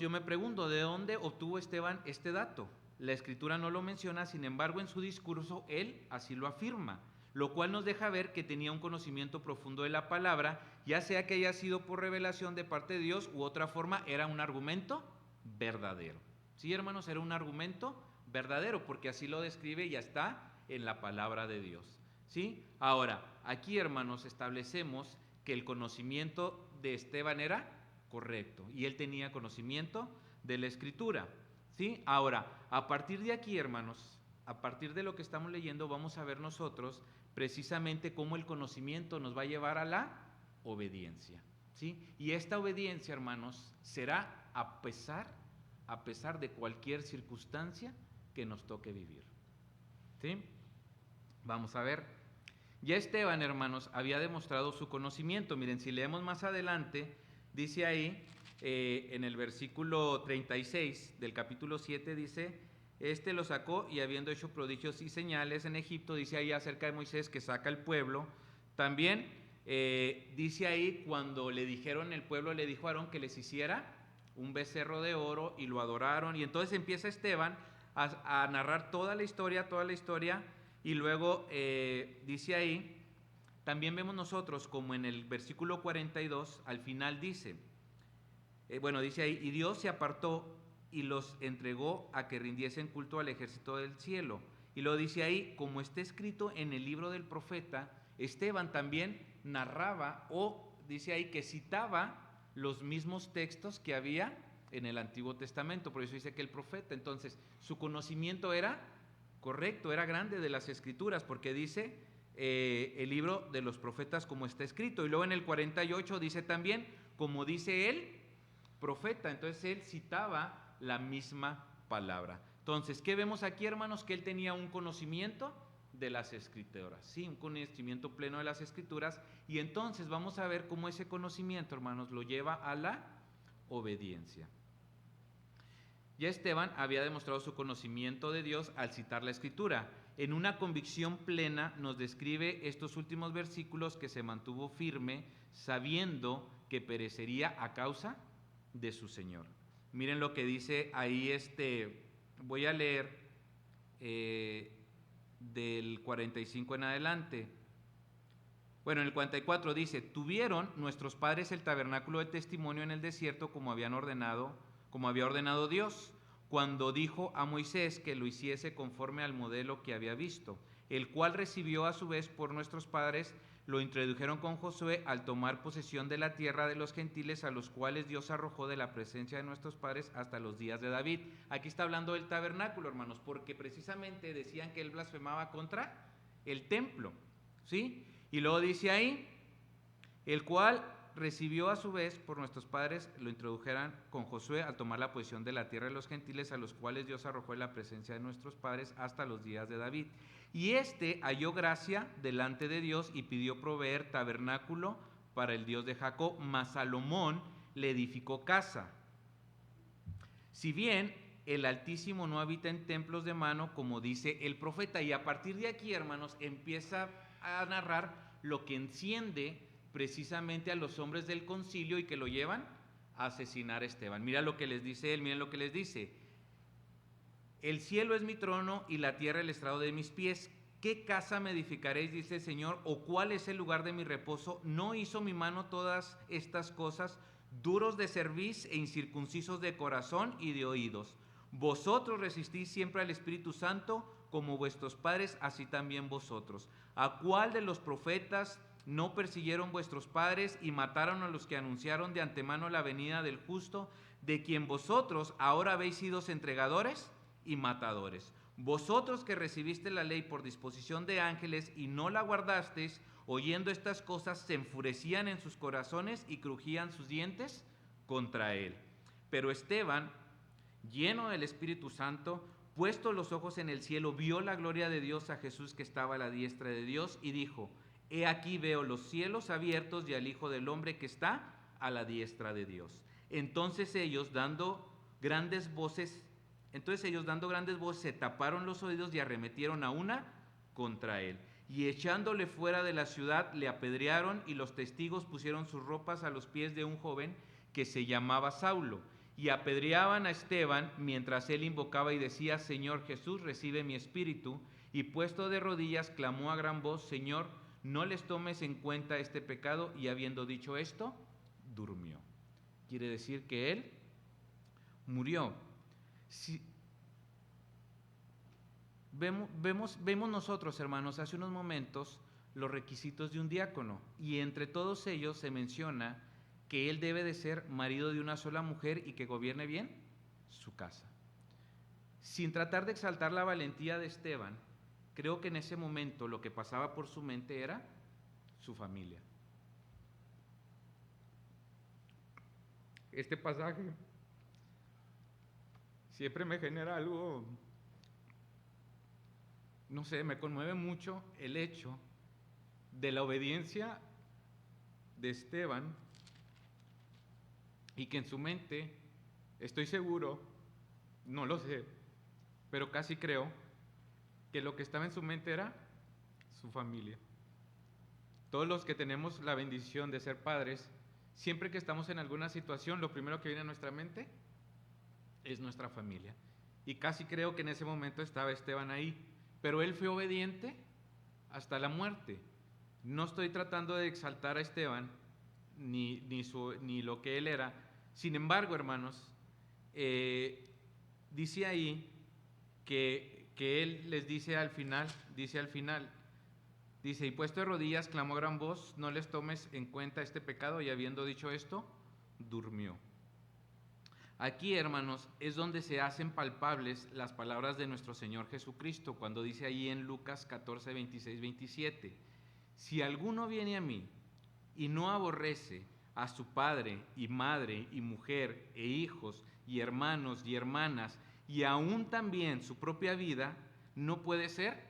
yo me pregunto, ¿de dónde obtuvo Esteban este dato? La Escritura no lo menciona, sin embargo, en su discurso él así lo afirma, lo cual nos deja ver que tenía un conocimiento profundo de la palabra, ya sea que haya sido por revelación de parte de Dios u otra forma, era un argumento verdadero. Sí, hermanos, era un argumento verdadero, porque así lo describe y ya está en la palabra de Dios. ¿Sí? Ahora, aquí, hermanos, establecemos que el conocimiento de Esteban era correcto y él tenía conocimiento de la Escritura. ¿Sí? Ahora, a partir de aquí, hermanos, a partir de lo que estamos leyendo, vamos a ver nosotros precisamente cómo el conocimiento nos va a llevar a la obediencia. ¿Sí? Y esta obediencia, hermanos, será a pesar de cualquier circunstancia que nos toque vivir. ¿Sí? Vamos a ver. Ya Esteban, hermanos, había demostrado su conocimiento. Miren, si leemos más adelante, dice ahí, en el versículo 36 del capítulo 7, dice, este lo sacó y habiendo hecho prodigios y señales en Egipto, dice ahí acerca de Moisés que saca el pueblo. También dice ahí cuando le dijeron, el pueblo le dijo a Aarón que les hiciera un becerro de oro y lo adoraron. Y entonces empieza Esteban a narrar toda la historia y luego dice ahí, también vemos nosotros como en el versículo 42, al final dice, dice ahí, y Dios se apartó y los entregó a que rindiesen culto al ejército del cielo. Y lo dice ahí, como está escrito en el libro del profeta, Esteban también narraba o dice ahí que citaba los mismos textos que había en el Antiguo Testamento, por eso dice que el profeta, entonces su conocimiento era correcto, era grande de las Escrituras, porque dice el libro de los profetas como está escrito, y luego en el 48 dice también, como dice él, profeta, entonces él citaba la misma palabra. Entonces, ¿qué vemos aquí, hermanos? Que él tenía un conocimiento de las Escrituras, ¿sí? Un conocimiento pleno de las Escrituras, y entonces vamos a ver cómo ese conocimiento, hermanos, lo lleva a la obediencia. Ya Esteban había demostrado su conocimiento de Dios al citar la Escritura. En una convicción plena nos describe estos últimos versículos que se mantuvo firme, sabiendo que perecería a causa de su Señor. Miren lo que dice ahí, voy a leer del 45 en adelante. Bueno, en el 44 dice, tuvieron nuestros padres el tabernáculo de testimonio en el desierto como había ordenado Dios, cuando dijo a Moisés que lo hiciese conforme al modelo que había visto, el cual recibió a su vez por nuestros padres, lo introdujeron con Josué al tomar posesión de la tierra de los gentiles a los cuales Dios arrojó de la presencia de nuestros padres hasta los días de David. Aquí está hablando del tabernáculo, hermanos, porque precisamente decían que él blasfemaba contra el templo, ¿sí? Y luego dice ahí, el cual recibió a su vez por nuestros padres, lo introdujeran con Josué al tomar la posesión de la tierra de los gentiles a los cuales Dios arrojó de la presencia de nuestros padres hasta los días de David. Y halló gracia delante de Dios y pidió proveer tabernáculo para el Dios de Jacob, mas Salomón le edificó casa. Si bien el Altísimo no habita en templos de mano, como dice el profeta. Y a partir de aquí, hermanos, empieza a narrar lo que enciende precisamente a los hombres del concilio y que lo llevan a asesinar a Esteban. Mira lo que les dice él, miren lo que les dice. El cielo es mi trono y la tierra el estrado de mis pies. ¿Qué casa me edificaréis, dice el Señor? ¿O cuál es el lugar de mi reposo? ¿No hizo mi mano todas estas cosas? Duros de cerviz e incircuncisos de corazón y de oídos. Vosotros resistís siempre al Espíritu Santo, como vuestros padres, así también vosotros. ¿A cuál de los profetas no persiguieron vuestros padres y mataron a los que anunciaron de antemano la venida del justo, de quien vosotros ahora habéis sido entregadores y matadores. Vosotros que recibiste la ley por disposición de ángeles y no la guardasteis, oyendo estas cosas se enfurecían en sus corazones y crujían sus dientes contra él. Pero Esteban, lleno del Espíritu Santo, puesto los ojos en el cielo, vio la gloria de Dios, a Jesús que estaba a la diestra de Dios, y dijo: He aquí veo los cielos abiertos y al Hijo del Hombre que está a la diestra de Dios. Entonces ellos dando grandes voces, se taparon los oídos y arremetieron a una contra él. Y echándole fuera de la ciudad le apedrearon, y los testigos pusieron sus ropas a los pies de un joven que se llamaba Saulo. Y apedreaban a Esteban mientras él invocaba y decía: Señor Jesús, recibe mi espíritu. Y puesto de rodillas clamó a gran voz: Señor, no les tomes en cuenta este pecado. Y habiendo dicho esto, durmió. Quiere decir que él murió. Vemos nosotros, hermanos, hace unos momentos los requisitos de un diácono, y entre todos ellos se menciona que él debe de ser marido de una sola mujer y que gobierne bien su casa. Sin tratar de exaltar la valentía de Esteban, creo que en ese momento lo que pasaba por su mente era su familia. Este pasaje siempre me genera algo, no sé, me conmueve mucho el hecho de la obediencia de Esteban, y que en su mente, estoy seguro, no lo sé, pero casi creo que lo que estaba en su mente era su familia. Todos los que tenemos la bendición de ser padres, siempre que estamos en alguna situación, lo primero que viene a nuestra mente es nuestra familia. Y casi creo que en ese momento estaba Esteban ahí, pero él fue obediente hasta la muerte. No estoy tratando de exaltar a Esteban, ni lo que él era. Sin embargo, hermanos, dice ahí que él les dice al final, dice: y puesto de rodillas clamó a gran voz: no les tomes en cuenta este pecado. Y habiendo dicho esto, durmió. Aquí, hermanos, es donde se hacen palpables las palabras de nuestro Señor Jesucristo, cuando dice ahí en Lucas 14, 26, 27: si alguno viene a mí y no aborrece a su padre y madre y mujer e hijos y hermanos y hermanas, y aún también su propia vida, no puede ser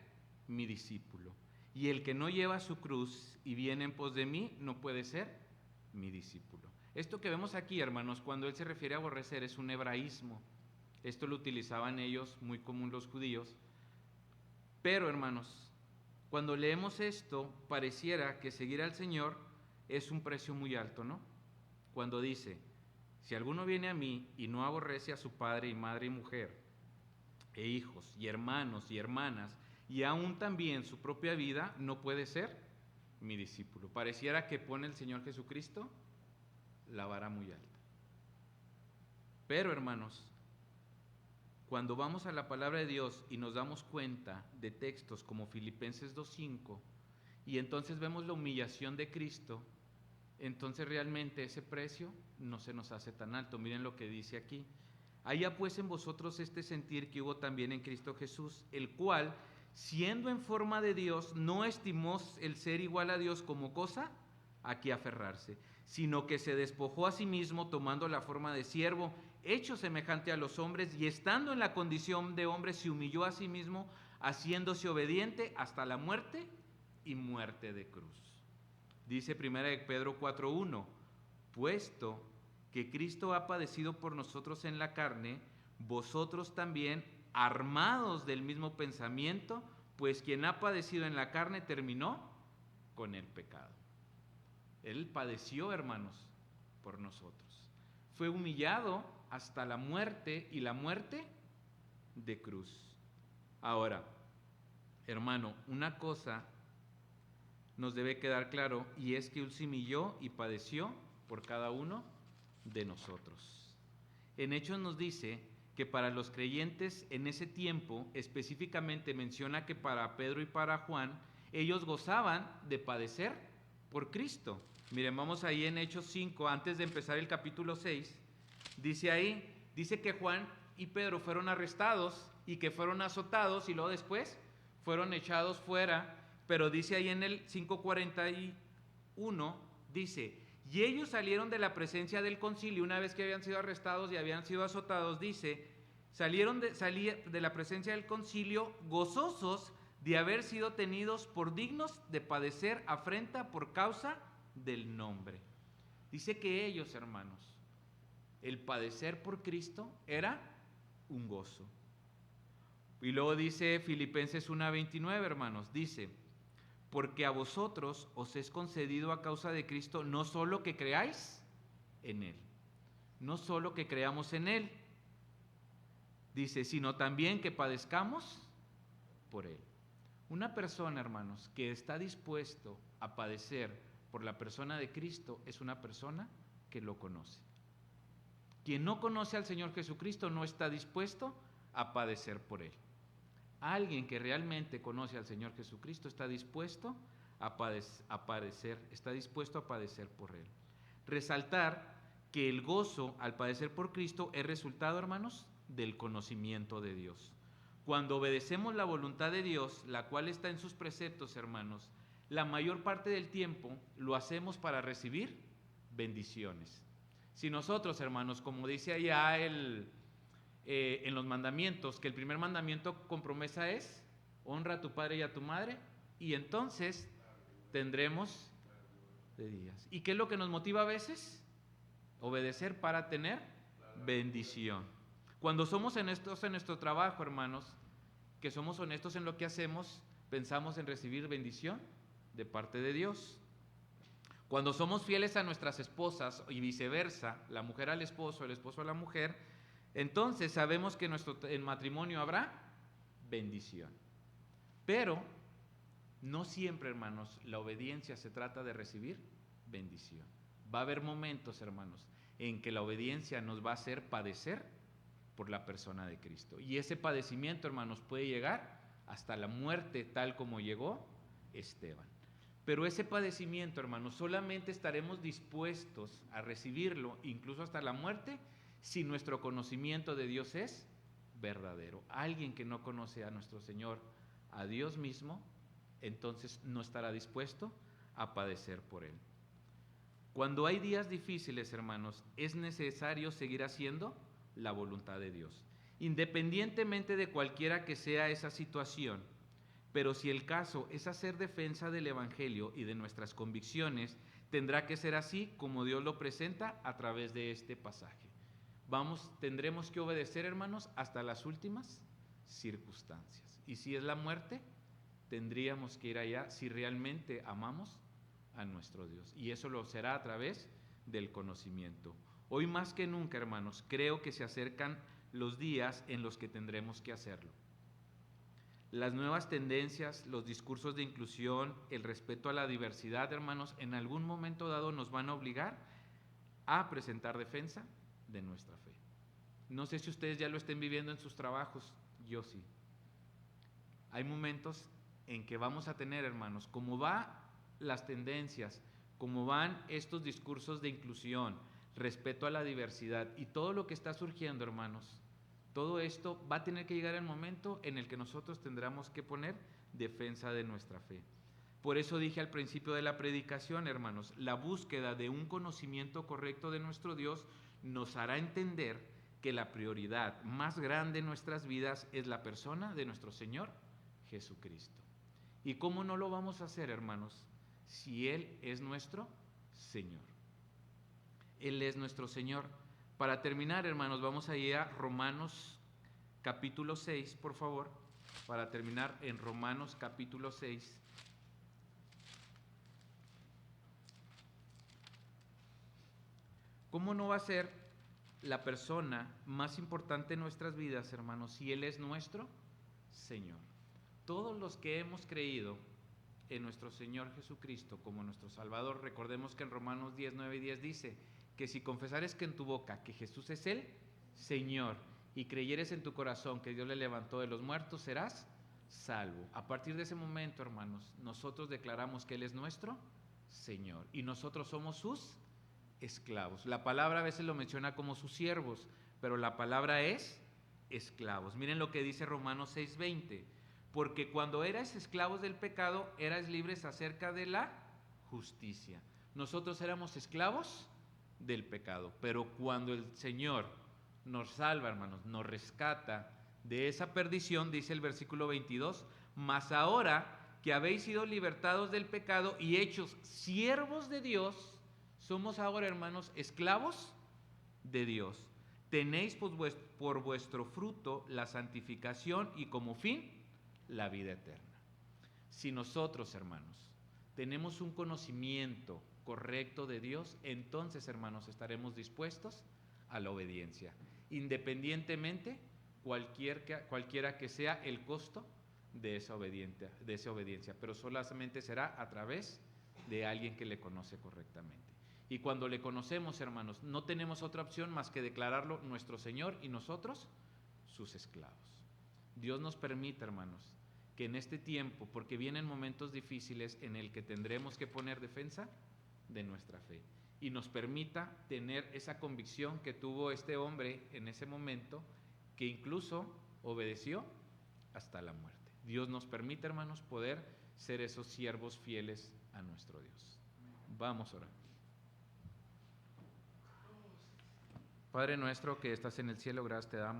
mi discípulo. Y el que no lleva su cruz y viene en pos de mí, no puede ser mi discípulo. Esto que vemos aquí, hermanos, cuando él se refiere a aborrecer, es un hebraísmo. Esto lo utilizaban ellos, muy común los judíos. Pero, hermanos, cuando leemos esto, pareciera que seguir al Señor es un precio muy alto, ¿no? Cuando dice: si alguno viene a mí y no aborrece a su padre y madre y mujer, e hijos y hermanos y hermanas, y aún también su propia vida, no puede ser mi discípulo. Pareciera que pone el Señor Jesucristo la vara muy alta. Pero, hermanos, cuando vamos a la palabra de Dios y nos damos cuenta de textos como Filipenses 2:5, y entonces vemos la humillación de Cristo, entonces realmente ese precio no se nos hace tan alto. Miren lo que dice aquí: haya pues en vosotros este sentir que hubo también en Cristo Jesús, el cual, siendo en forma de Dios, no estimó el ser igual a Dios como cosa a que aferrarse, sino que se despojó a sí mismo, tomando la forma de siervo, hecho semejante a los hombres, y estando en la condición de hombre, se humilló a sí mismo, haciéndose obediente hasta la muerte y muerte de cruz. Dice 1 Pedro 4:1: puesto que Cristo ha padecido por nosotros en la carne, vosotros también, armados del mismo pensamiento, pues quien ha padecido en la carne terminó con el pecado. Él padeció, hermanos, por nosotros. Fue humillado hasta la muerte, y la muerte de cruz. Ahora, hermano, una cosa nos debe quedar claro, y es que Él se humilló y padeció por cada uno de nosotros. En Hechos nos dice que para los creyentes en ese tiempo, específicamente menciona que para Pedro y para Juan, ellos gozaban de padecer por Cristo. Miren, vamos ahí en Hechos 5, antes de empezar el capítulo 6, dice que Juan y Pedro fueron arrestados y que fueron azotados y luego después fueron echados fuera, pero dice ahí en el 5:41, dice, y ellos salieron de la presencia del concilio una vez que habían sido arrestados y habían sido azotados, dice, salieron de la presencia del concilio gozosos de haber sido tenidos por dignos de padecer afrenta por causa del nombre. Dice que ellos, hermanos, el padecer por Cristo era un gozo. Y luego dice Filipenses 1:29, hermanos, dice, porque a vosotros os es concedido a causa de Cristo no solo que creáis en Él, no solo que creamos en Él, dice, sino también que padezcamos por Él. Una persona, hermanos, que está dispuesto a padecer por la persona de Cristo es una persona que lo conoce. Quien no conoce al Señor Jesucristo no está dispuesto a padecer por Él. Alguien que realmente conoce al Señor Jesucristo está dispuesto a padecer, está dispuesto a padecer por Él. Resaltar que el gozo al padecer por Cristo es resultado, hermanos, del conocimiento de Dios. Cuando obedecemos la voluntad de Dios, la cual está en sus preceptos, hermanos, la mayor parte del tiempo lo hacemos para recibir bendiciones. Si nosotros, hermanos, como dice allá en los mandamientos, que el primer mandamiento con promesa es, honra a tu padre y a tu madre, y entonces tendremos de días. ¿Y qué es lo que nos motiva a veces? Obedecer para tener bendición. Cuando somos honestos en nuestro trabajo, hermanos, que somos honestos en lo que hacemos, pensamos en recibir bendición de parte de Dios. Cuando somos fieles a nuestras esposas y viceversa, la mujer al esposo, el esposo a la mujer, entonces sabemos que en matrimonio habrá bendición. Pero no siempre, hermanos, la obediencia se trata de recibir bendición. Va a haber momentos, hermanos, en que la obediencia nos va a hacer padecer por la persona de Cristo. Y ese padecimiento, hermanos, puede llegar hasta la muerte, tal como llegó Esteban. Pero ese padecimiento, hermanos, solamente estaremos dispuestos a recibirlo, incluso hasta la muerte, si nuestro conocimiento de Dios es verdadero. Alguien que no conoce a nuestro Señor, a Dios mismo, entonces no estará dispuesto a padecer por Él. Cuando hay días difíciles, hermanos, es necesario seguir haciendo la voluntad de Dios, independientemente de cualquiera que sea esa situación. Pero si el caso es hacer defensa del Evangelio y de nuestras convicciones, tendrá que ser así como Dios lo presenta a través de este pasaje. Tendremos que obedecer, hermanos, hasta las últimas circunstancias. Y si es la muerte, tendríamos que ir allá si realmente amamos a nuestro Dios. Y eso lo será a través del conocimiento. Hoy más que nunca, hermanos, creo que se acercan los días en los que tendremos que hacerlo. Las nuevas tendencias, los discursos de inclusión, el respeto a la diversidad, hermanos, en algún momento dado nos van a obligar a presentar defensa de nuestra fe. No sé si ustedes ya lo estén viviendo en sus trabajos, yo sí. Hay momentos en que vamos a tener, hermanos, como van las tendencias, como van estos discursos de inclusión, respeto a la diversidad y todo lo que está surgiendo, hermanos, todo esto va a tener que llegar el momento en el que nosotros tendremos que poner defensa de nuestra fe. Por eso dije al principio de la predicación, hermanos, la búsqueda de un conocimiento correcto de nuestro Dios nos hará entender que la prioridad más grande en nuestras vidas es la persona de nuestro Señor Jesucristo. ¿Y cómo no lo vamos a hacer, hermanos? Si Él es nuestro Señor. Él es nuestro Señor. Para terminar, hermanos, vamos a ir a Romanos capítulo 6, por favor. Para terminar en Romanos capítulo 6. ¿Cómo no va a ser la persona más importante en nuestras vidas, hermanos, si Él es nuestro Señor? Todos los que hemos creído en nuestro Señor Jesucristo como nuestro Salvador, recordemos que en Romanos 10, 9 y 10 dice que si confesares que en tu boca que Jesús es el Señor y creyeres en tu corazón que Dios le levantó de los muertos, serás salvo. A partir de ese momento, hermanos, nosotros declaramos que Él es nuestro Señor. Y nosotros somos sus esclavos. La palabra a veces lo menciona como sus siervos, pero la palabra es esclavos. Miren lo que dice Romanos 6:20. Porque cuando erais esclavos del pecado, erais libres acerca de la justicia. Nosotros éramos esclavos del pecado, pero cuando el Señor nos salva, hermanos, nos rescata de esa perdición, dice el versículo 22, mas ahora que habéis sido libertados del pecado y hechos siervos de Dios, somos ahora, hermanos, esclavos de Dios. Tenéis por vuestro fruto la santificación y como fin la vida eterna. Si nosotros, hermanos, tenemos un conocimiento correcto de Dios, entonces, hermanos, estaremos dispuestos a la obediencia, independientemente cualquiera que sea el costo de esa obediencia, pero solamente será a través de alguien que le conoce correctamente. Y cuando le conocemos, hermanos, no tenemos otra opción más que declararlo nuestro Señor y nosotros sus esclavos. Dios nos permita, hermanos, que en este tiempo, porque vienen momentos difíciles en el que tendremos que poner defensa de nuestra fe, y nos permita tener esa convicción que tuvo este hombre en ese momento, que incluso obedeció hasta la muerte. Dios nos permite, hermanos, poder ser esos siervos fieles a nuestro Dios. Vamos a orar. Padre nuestro que estás en el cielo, gracias te damos